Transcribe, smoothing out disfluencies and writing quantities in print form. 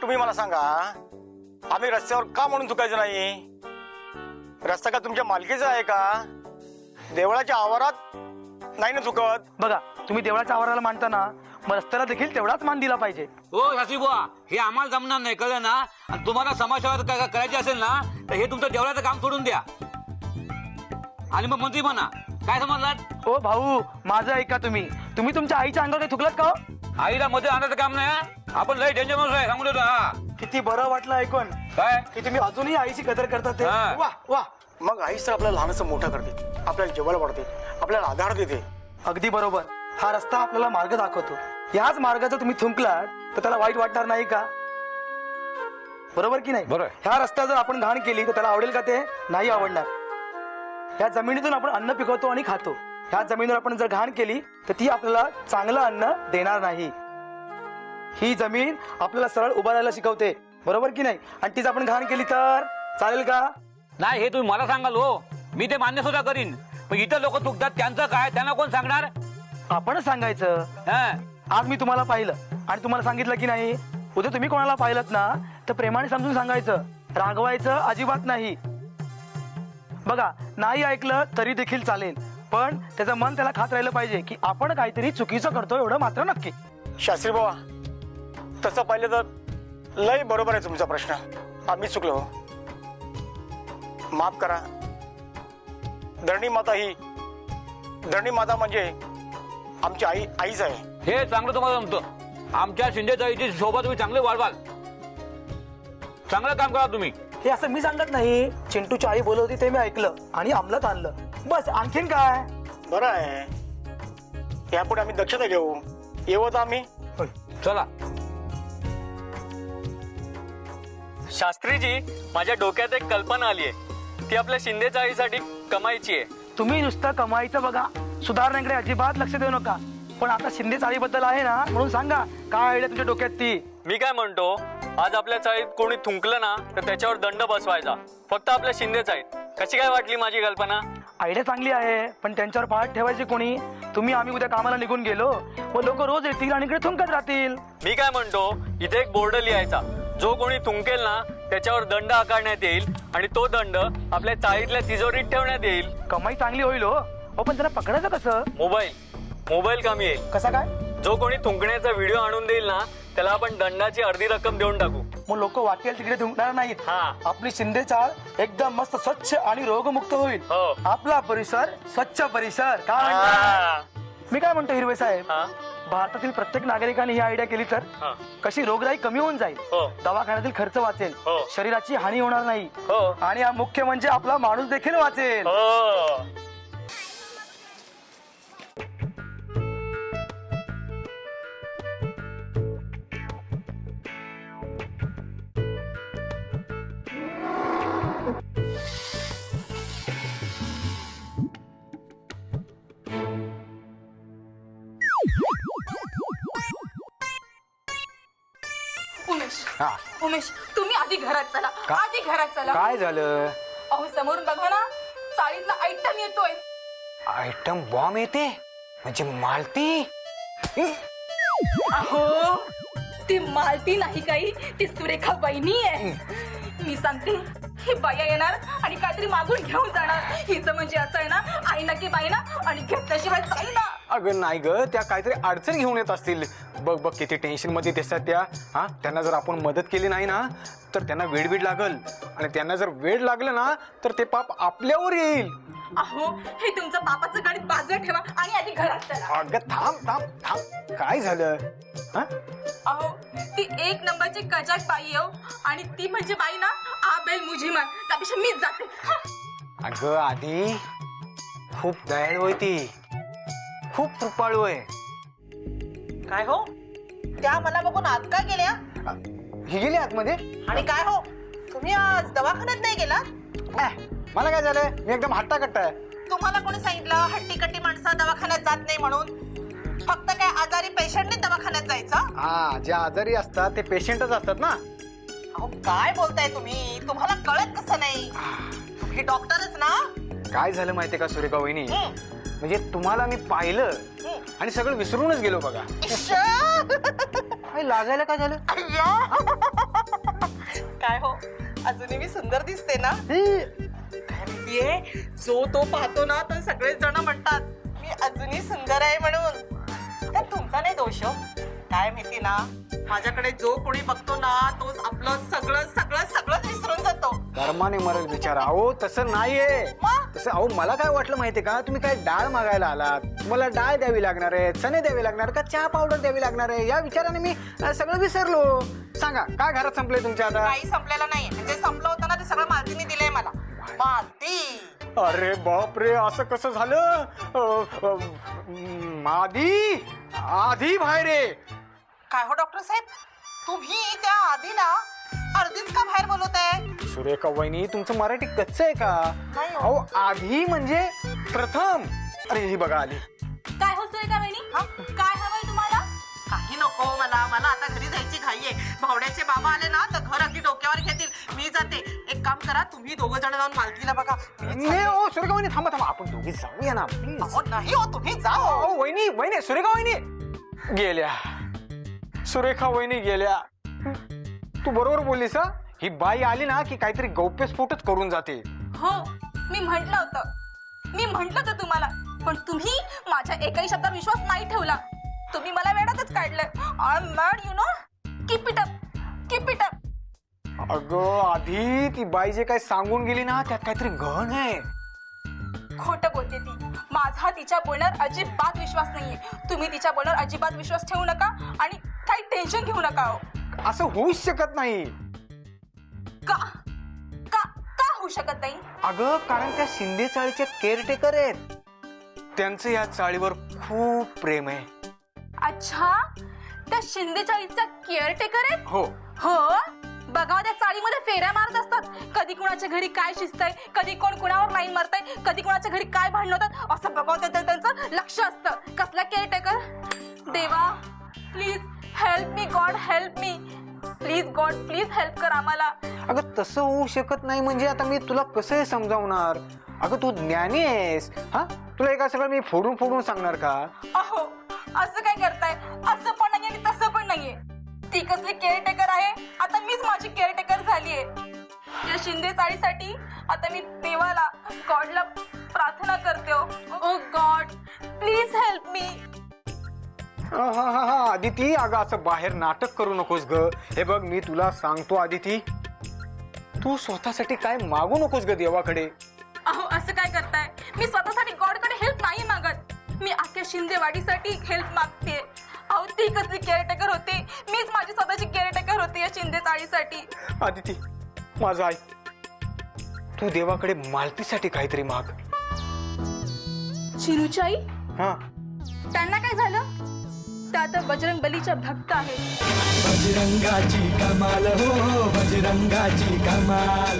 तुम्ही मला सांगा, आम्ही रस्त्यावर का म्हणून चुकायचं नाही? रस्ता का तुमच्या मालकीचा आहे का? देवळाच्या आवारात नाही ना चुकत? बघा, तुम्ही देवळाच्या आवाराला मानताना मग रस्त्याला देखील तेवढाच मान दिला पाहिजे. हो शास्त्री बुवा, हे आम्हाला जमणार नाही, कळलं ना? आणि तुम्हाला समाजसेवा करायची असेल ना तर हे तुमचं देवळाचं काम सोडून द्या आणि मग मंत्री म्हणा. काय समजलात? ओ भाऊ, माझं ऐका तुम्ही. तुम्ही तुमच्या आईच्या अंगावर काही थुकलात का हो? आईला मध्ये आणायचं काम नाही हा? आपण लय डेंजर माणूस आहे, सांगू देतो. हा किती बरं वाटलं ऐकून काय की तुम्ही अजूनही आईची कदर करतात ते. हा. वा वा. मग आईच तर आपल्याला लहानचं मोठं करते, आपल्याला जेवायला वाढते, आपल्याला आधार देते. अगदी बरोबर. हा रस्ता आपल्याला मार्ग दाखवतो. याच मार्गाचा तुम्ही थुंकलात तर त्याला वाईट वाटणार नाही का? बरोबर की नाही? बरोबर. ह्या रस्त्यावर जर आपण घाण केली तर त्याला आवडेल का? ते नाही आवडणार. ह्या जमिनीतून आपण अन्न पिकवतो आणि खातो. ह्या जमिनीवर आपण जर घाण केली तर ती आपल्याला चांगलं अन्न देणार नाही. ही जमीन आपल्याला सरळ उभा राहायला शिकवते, बरोबर की नाही? आणि तीच आपण घाण केली तर चालेल का? नाही, हे तुम्ही मला सांगाल हो. मी ते मान्य सुद्धा करीन, पण इतर लोक चुकतात, त्यांचं काय? त्यांना कोण सांगणार? आपणच सांगायचं. हा आज मी तुम्हाला पाहिलं आणि तुम्हाला सांगितलं की नाही, उद्या तुम्ही कोणाला पाहिलं ना तर प्रेमाने समजून सांगायचं, रागवायचं अजिबात नाही. बघा, नाही ऐकलं तरी देखील चालेल, पण त्याचं मन त्याला खात राहिलं पाहिजे की आपण काहीतरी चुकीचं करतो, एवढं मात्र नक्की. शास्त्री बाबा, तसं पाहिलं तर लय बरोबर आहे तुमचा प्रश्न. आम्ही चुकलो, माफ करा. धरणी माता म्हणजे आमची आईच आहे. हे चांगलं तुम्हाला जमतं. आमच्या शिंदेचाईची शोभा तुम्ही चांगले वाढवाल. चांगलं काम करा तुम्ही. हे असं मी सांगत नाही, चिंटूची आई बोलत होती ते मी ऐकलं आणि अंमलात आणलं, बस. आणखीन काय? बरं आहे, यापुढे आम्ही दक्षता घेऊ. येऊ आता आम्ही. चला. शास्त्रीजी, माझ्या डोक्यात एक कल्पना आली आहे. ती आपल्या शिंदेचाळीसाठी कमाईची आहे. तुम्ही नुसतं कमाईचं बघा, सुधारण्याकडे अजिबात लक्ष देऊ नका. पण आता शिंदे चाळीबद्दल आहे ना, म्हणून सांगा काय आयडिया तुमच्या डोक्यात ती. मी काय म्हणतो, आज आपल्या चाळीत कोणी थुंकलं ना तर त्याच्यावर दंड बसवायचा, फक्त आपल्या शिंदे चाळीत. कशी काय वाटली माझी कल्पना? आयडिया चांगली आहे, पण त्यांच्यावर पाहत ठेवायचे कोणी? तुम्ही आम्ही उद्या कामाला निघून गेलो व लोक रोज येतील आणि इकडे थुंकत राहतील. मी काय म्हणतो, इथे एक बोर्ड लिहायचा, जो कोणी थुंकेल ना त्याच्यावर दंड आकारण्यात येईल आणि तो दंड आपल्या चाळीतल्या तिजोरीत ठेवण्यात येईल. कमाई चांगली होईल हो, पण त्यांना पकडायचं कसं? मोबाईल कमी येईल. कसा काय? जो कोणी थुंकण्याचा व्हिडिओ आणून देईल ना त्याला आपण दंडाची अर्धी रक्कम देऊन टाकू. मग लोक वाटेल तिकडे थुंकणार नाहीत. हा. आपली शिंदे चाळ एकदम मस्त स्वच्छ आणि रोगमुक्त होईल. हो. आपला परिसर स्वच्छ परिसर. काय म्हणता? मी काय म्हणतो हिरवे साहेब, हा. भारतातील प्रत्येक नागरिकाने ही आयडिया केली तर हा. कशी रोगराई कमी होऊन जाईल, हो. दवाखान्यातील खर्च वाचेल, हो. शरीराची हानी होणार नाही, हो. आणि मुख्य म्हणजे आपला माणूस देखील वाचेल. हो. उमेश, तुम्ही आधी घरात चला. आधी घरात चला. काय झालं? अहो, समोरून बघा ना, चाळीतला आयटम येतोय. आयटम बॉम्ब येते म्हणजे मालती? अहो, ती मालती नाही काही, ती सुरेखा वहिनी आहे. मी सांगते, ही बाया येणार आणि काहीतरी मागून घेऊन जाणार. हिचं म्हणजे असं आहे ना, आई ना की बाई ना, आणि घेतल्याशिवाय जाई ना. अगं नाही ग, त्या काहीतरी अडचण घेऊन येत असतील. बघ बघ किती टेन्शन मध्ये दिसतात त्या. हा, त्यांना जर आपण मदत केली नाही ना तर त्यांना वेड लागल, आणि त्यांना जर वेड लागलं ना तर ते पाप आपल्यावर येईल. अहो, हे तुमचं पापाचं गणित बाजूला ठेवा आणि आधी घरात चला. अगं थांब थांब थांब, काय झालं? हा, अहो, ती एक नंबरची कजाक बाई आहे, आणि ती म्हणजे बाई ना, आ बेल मुझी मान, त्यापेक्षा मीच जाते. अगं आधी खूप दयाळू आहे ती, खूप कृपाळू आहे. काय हो, त्या मला बघून आत काय गेल्या? ही गेली आतमध्ये. आणि काय हो, तुम्ही आज दवाखान्यात नाही गेला? मला काय झालंय? मी एकदम हट्टाकट्टा आहे. तुम्हाला कोणी सांगितलं हट्टीकट्टी माणसं दवाखान्यात जात नाही म्हणून? फक्त काय आजारी पेशंटने दवाखान्यात जायचं? हा, जे आजारी असतात ते पेशंटच असतात ना. अहो, काय बोलताय तुम्ही? तुम्हाला कळत कसं नाही? तुम्ही डॉक्टरच ना? काय झालं माहितीये का सुरेखा वहिनी, म्हणजे तुम्हाला मी पाहिलं आणि सगळं विसरूनच गेलो बघा. इश्श! काय लागायला काय झालं? अय्या! काय हो अजूनही मी सुंदर दिसते ना? काय माहितीये, जो तो पाहतो ना तर सगळेच जण म्हणतात मी अजूनही सुंदर आहे म्हणून. त्यात तुमचा नाही दोष हो. काय माहिती ना, माझ्याकडे जो कोणी बघतो ना तोच आपलं सगळं सगळं सगळंच विसरून जातो. धर्माने मरेल बिचारा. अहो तसं नाहीये. मग? तसं अहो मला काय वाटलं माहितीये का, तुम्ही काय डाळ मागायला आलात, मला डाळ द्यावी लागणार आहे, चणे द्यावे लागणार का चहा पावडर द्यावी लागणार आहे, या विचाराने मी सगळं विसरलो. सांगा काय घरात संपलंय तुमच्या आता? काही संपलेलं नाहीये. म्हणजे संपलं होतं ना ते सगळं मालतीने दिलंय मला. मालती. अरे बाप रे, असं कसं झालं? आधी बाहेर आहे. काय हो डॉक्टर साहेब, तुम्ही त्या आधीला अर्धीच का बाहेर बोलत आहे? सुरेखा वहिनी, तुमचं मराठी कच्चं आहे का? नाही हो. अहो आधी म्हणजे प्रथम. अरे ही बघा आली. काय हो सुरेखा वहिनी, काय हवंय तुम्हाला? काही नको मला. मला आता घरी जायची घाई आहे. भावड्याचे बाबा आले ना तर घर अगदी डोक्यावर घेतील. मी जाते. एक काम करा, तुम्ही दोघं जण जाऊन मालतीला बघा. नाही हो सुरेखा वहिनी, थांबा थांबा, आपण दोघी जाऊया ना प्लीज. अहो, नाही हो, तुम्ही जा हो. अहो वहिनी सुरेखा वहिनी गेल्या. सुरेखा वहिनी गेल्या. तू बरोबर बोललीस. ही बाई आली ना की काहीतरी गौप्यस्फोटच करून जाते. हो, मी म्हंटल होतं तुम्हाला, पण तुम्ही माझ्या एकही शब्दावर विश्वास नाही ठेवला. तुम्ही मला वेळातच काढलं. I am mad, you know. Keep it up. अगं आधी ती बाई जे काय सांगून गेली ना त्यात काहीतरी गहन आहे. खोटं बोलते ती. माझा तिच्या बोलण्यावर अजिबात विश्वास नाहीये. तुम्ही तिच्या बोलण्यावर अजिबात विश्वास ठेवू नका आणि काही टेन्शन घेऊ नका हो. असं होऊच शकत नाही. का होऊ शकत नाही? अगं कारण त्या शिंदे चाळीचे केअरटेकर आहेत. त्यांचं या चाळीवर खूप प्रेम आहे. अच्छा, त्या शिंदे चाळीचा केअरटेकर आहे? हो. बघा, त्या चाळीमध्ये फेऱ्या मारत असतात. कधी कुणाच्या घरी काय शिजतंय, कधी कोण कुणावर लाईन मारतंय, कधी कुणाच्या घरी काय भांडण होतात असं बघा, त्यांचं लक्ष असतं. कसला केअरटेकर? देवा please help me. God help me. Please God please help कर आम्हाला. अगं तसं होऊ शकत नाही म्हणजे आता मी तुला कसं समजावणार? अगं तू ज्ञानी आहेस. हा, तुला एका सगळं मी फोडून सांगणार का? अहो, असं काय करताय? असं पण नाहीये आणि तसं पण नाहीये. ती कसली केअरटेकर आहे? आता मीच माझी केअरटेकर झालीये. या शिंदे चाळीसाठी आता मी देवाला, गॉडला प्रार्थना करते. ओ गॉड प्लीज हेल्प मी. हा आदिती, अगं असं बाहेर नाटक करू नकोस ग. हे बघ मी तुला सांगतो आदिती, तू स्वतःसाठी काय मागू नकोस ग देवाकडे. अहो, असं काय करताय? मी स्वतःसाठी गॉडकडे हेल्प नाही मागत. मी अख्ख्या शिंदेवाडीसाठी हेल्प मागते. अहो, ती कसली केअरटेकर होती? मीच माझी स्वतःची केअरटेकर होती या शिंदे चाळीसाठी. आदिती माझं ऐक, तू देवाकडे मालतीसाठी काहीतरी माग. चिरूचाई? हा, त्यांना काय झालं? त्या आता बजरंग बलीच्या भक्त आहेत. बजरंगाची कमाल हो, बजरंगाची कमाल.